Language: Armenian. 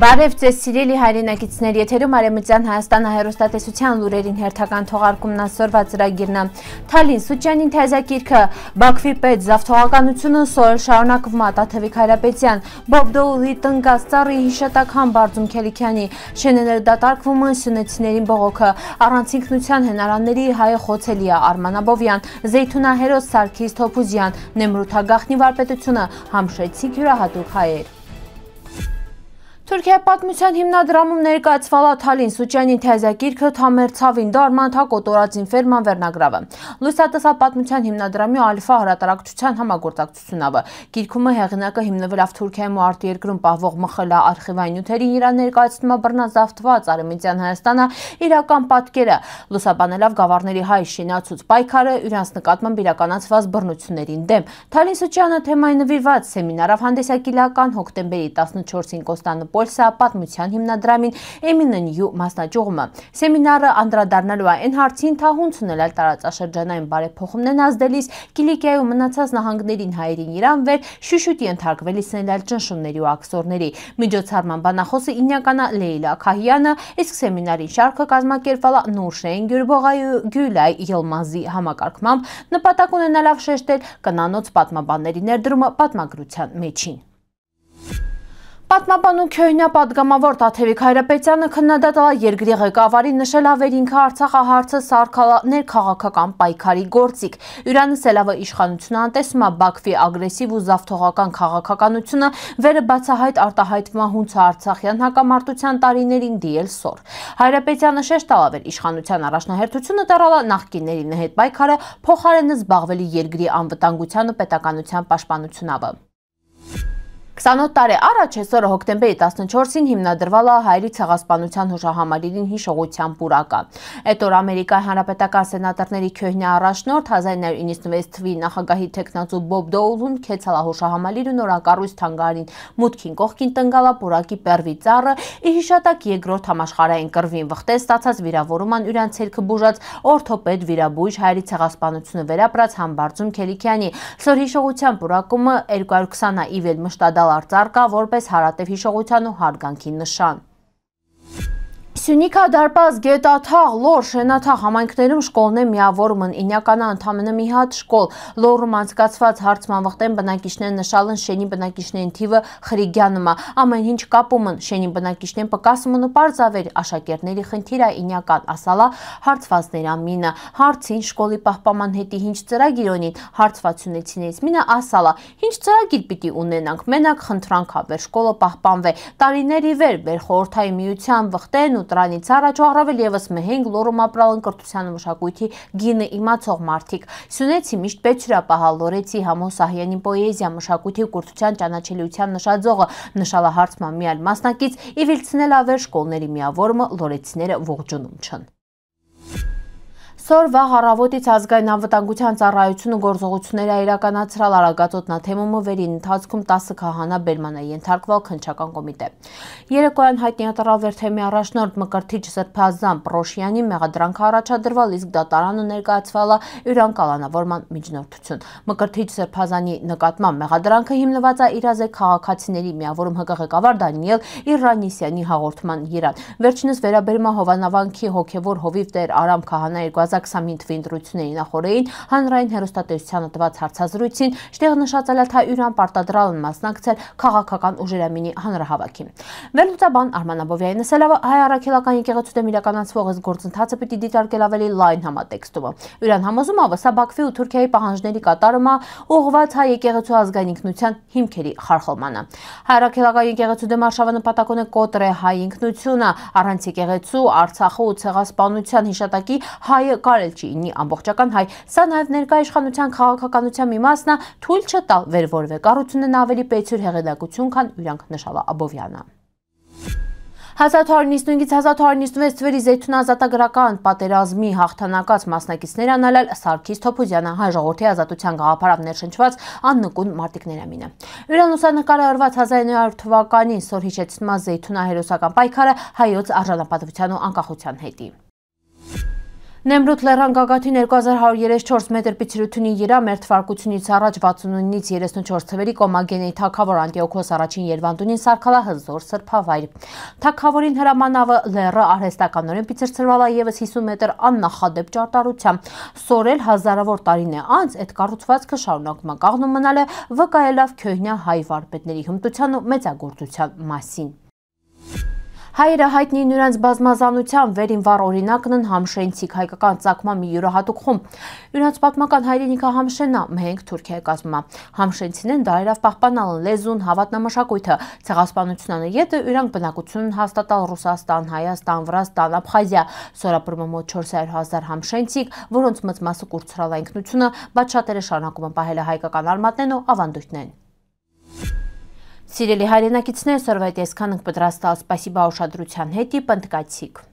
Բարև ձեզ սիրելի հայրենակիցներ, եթերում Արևմտյան Հայաստանը հեռուստատեսության լուրերին հերթական թողարկումն այսօրվա ծրագիրն է։ Թալին Սուչյանին թեզակիրքը, Բաքվի պետ զավթողականությունը, սորել շարունակվում Ատաթևիկ Հայրապետյան, Բոբդոուլի տնկած ծառի հիշատակ Բարձում Քելիքյանի, շենեները դատարկվում են սյունեցիներին բողոքը, առանց ինքնության հենարանների հայը խոցելի է Արման Աբովյան, Զեյթունահերոս Սարգիս Թոփուզյան, Նեմրութա գաղտնի վարպետությունը, համշեցիկ յուրահատուկ հայեր։ Թուրքիայի պատմության հիմնադրամում ներկայացվալա Թալին Սուչյանի թեզակիրքը Թամերցավին դարման կոտորածին ֆերման վերնագրավը։ Լուսատեսա պատմության հիմնադրամի Ալֆա հրատարակչության համագործակցությունավը։ Գիրքումը հեղինակը հիմնվելով Թուրքիայում ու արտերկրում պահվող ՄԽԼ արխիվային նյութերին իրան ներկայացնում է բռնազավթված Արևմտյան Հայաստանը իրական պատկերը, լուսաբանելով գավառների հայ շինացուց պայքարը իրանց նկատմամբ իրականացված բռնություններին դեմ։ Թալին Սուչյանը թեմային նվիրված սեմինարով հանդեսակիլական հոկտեմբերի 14-ին Կոստանդնուպոլսը պատմության հիմնադրամին Էմինենյու մասնաճյուղումը։ Սեմինարը անդրադառնալու է այն հարցին, թե ոնց ունել տարածաշրջանային բարեփոխումներն ազդելիս Կիլիկիայում մնացած նահանգներին հայերին իրան վեր շուշուտ ենթարկվելիս ներալ ճնշումների ու աքսորների։ Միջոցառման բանախոսը ինյականա Լեյլա Քահյանը, իսկ սեմինարին շարքը կազմակերպվալա Նուրշեն Գյուլայ Ելմազի համակարգմամբ, նպատակ ունենալով շեշտել կնանոց պատմաբանների ներդրումը պատմագրության մեջին։ Պատմաբանու Քյոյնյա պատգամավոր Տաթևիկ Հայրապետյանը քննադատել է երկրի ղեկավարի նշել ավերինքը Արցախը հարցը սարքալա ներքաղաքական պայքարի գործիք։ Իրանսելավը իշխանությունը անտեսում է Բաքվի ագրեսիվ ու զավթողական քաղաքականությունը, վերը բացահայտ արտահայտվում հունցը Արցախյան հակամարտության տարիներին դիել սոր։ Հայրապետյանը շեշտել է իշխանության առաջնահերթությունը տառալա նախկինների հետ պայքարը փոխարենը զբաղվելի երկրի անվտանգության ու պետականության պաշտպանությունավը։ 28 տարի առաջ այսօրը հոկտեմբերի 14-ին հիմնադրվել է հայերի ցեղասպանության հուշահամալիրին հիշողության պուրակը։ Այդ օր Ամերիկայի հանրապետական սենատորների Քյոյնյա առաջնորդ 1996 թվականի նախագահի տեխնացու Բոբ Դոուլուն քեցալա հուշահամալիրը նորակառույց թանգարանին մուտքին կողքին տնգալա պուրակի պերվի ծառը ի հիշատակ երկրորդ համաշխարհային կռվին վխտե ստացած վիրավորման իրանց ցերքը բուժած օրթոպեդ վիրաբույժ հայերի ցեղասպանությունը վերապրած Բարձում Քելիքյանի սոր հիշողության պուրակումը 220 իվել մշտադալ արձարկա որպես հարատև հիշողության ու հարգանքի նշան։ Սյունիքա դարպաս գետաթաղ լոր շենաթաղ համայնքներում շկոլներ միավորում են ինյականա ընդամենը մի հատ շկոլ լորում անցկացված հարցման վխտեն բնակիչներն նշալն շենի բնակիչներին թիվը խրիգյանում է ամեն ինչ կապում են շենի բնակիչներն պկասում են ու պարզավեր աշակերտների խնդիրը ինյական ասալա հարցվածներ ամինը հարցին շկոլի պահպանման հետի ինչ ծրագիր ունին հարցվածությունեցիներից մինը ասալա ինչ ծրագիր պիտի ունենանք մենակ խնդրանք հավեր շկոլը պահպանվե տարիների վեր խորհրդային միության վխտեն Տրանից առաջ առավել եւս մեհենք լորում ապրալն կրթության ու մշակույթի գինը իմացող մարդիկ Սյունեցի միշտ պետրապահալ լորեցի Համո Սահյանի պոեզիա մշակույթի ու կրթության ճանաչելիության նշաձողը նշալահարցման մի այլ մասնակից իվիլցնել ավեր շկոլների միավորումը լորեցիները ողջունում չն։ Սոր վաղ առավոտից ազգային անվտանգության ծառայությունը գործողությունները իրականացրալ Արագածոտնա թեմումը վերին ընթացքում 10 քահանա բերմանա ենթարկվել քննչական կոմիտե։ Երեկոյան հայտնի ատարալ վերթեմի առաջնորդ Մկրտիչ Սրբազան Պրոշյանի մեղադրանքը առաջադրվել, իսկ դատարանը ներկայացվել է իրան կալանավորման միջնորդություն։ Մկրտիչ Սրբազանի նկատմամբ մեղադրանքը հիմնված է իրազեկ քաղաքացիների միավորում ՀԿ ղեկավար Դանիել Իրանիսյանի հաղորդման երան։ Վերջինս վերաբերում է Հովանավանքի հոգևոր հովիվ Տեր Արամ քահանա 2025 թվականի ընտրությունների նախորդին հանրային հեռուստատեսությանը տված հարցազրույցին շտեղ նշածել է, թե իրան պարտադրալ են մասնակցել քաղաքական ուժերամինի հանրահավաքին։ Վերլուծաբան Արման Աբովյանը նշելով հայ առաքելական եկեղեցու դեմ իրականացվող այս գործընթացը պիտի դիտարկել ավելի լայն համատեքստում։ Իրան համոզում է, որ Բաքվի ու Թուրքիայի պահանջների կատարումը ուղղված հայ եկեղեցու ազգային ինքնության հիմքերի խարխլմանը։ Հայ առաքելական եկեղեցու դեմ արշավը նպատակ ունի կոտրել հայ ինքնությունը, առանց եկեղեցու Արցախի ու ցեղասպանության հիշատակի հայը կարել չի ինի ամբողջական հայ, սա նաև ներկա իշխանության քաղաքականության մի մասն է, թույլ չտալ վեր որևէ կառույցն ավելի պետություն հեղինակություն, քան իրանք նշել է Աբովյանը։ 1995-ից 1996 թվերի Զեյթունազատագրական պատերազմի հաղթանակած մասնակիցներ անալալ Սարգիս Թոփուզյանը հայ ժողովրդի ազատության գաղափարով ներշնչված աննկուն մարտիկներամինը։ Իրան լուսանկարը արված 1900 թվականին սոր հիշեցնում է Զեյթունահերոսական պայքարը հայոց արժանապատվության ու անկախության հետի։ Նեմրութ լեռան գագաթին 2134 մետր պիցրությունի իրա մեր թվարկությունից առաջ 69-ից 34 թվերի Կոմագենեի թագավոր Անտիոքոս առաջին Երվանդունին սարքալա հզոր սրբավայր։ Թագավորին հրամանավը լեռը արհեստականորեն պիցրցրվալա եւս 50 մետր աննախադեպ ճարտարությամբ։ Սորել հազարավոր տարիներ անց այդ կառուցվածքը շարունակում կաղնում մնալ է վկայելով Քյոհնյա հայ վարպետների հմտության ու մեծագործության մասին։ Հայերը հայտնի նրանց բազմազանության վերին վառ օրինակն են Համշենցիկ հայկական ծագման մի յուրահատուկ խումբ։ Նրանց պատմական հայրենիքը Համշենն է, մենք Թուրքիայի կազմում։ Համշենցիներն դարերով պահպանալ են լեզուն, հավատնամշակույթը, ցեղասպանությունը յետը իրանք բնակություն հաստատալ Ռուսաստան, Հայաստան, Վրաստան, Աբխազիա, սորապրում մոտ 400,000 համշենցիկ, որոնց մեծ մասը կուրցրալ է ինքնությունը, բայց շատերը շարունակում են պահել հայկական արմատներն ու ավանդույթներն։ Սիրելի հայրենակիցներ, սորվայտ այսքան ենք պատրաստալ, սպասիբա ուշադրության հետի պնդկացիք։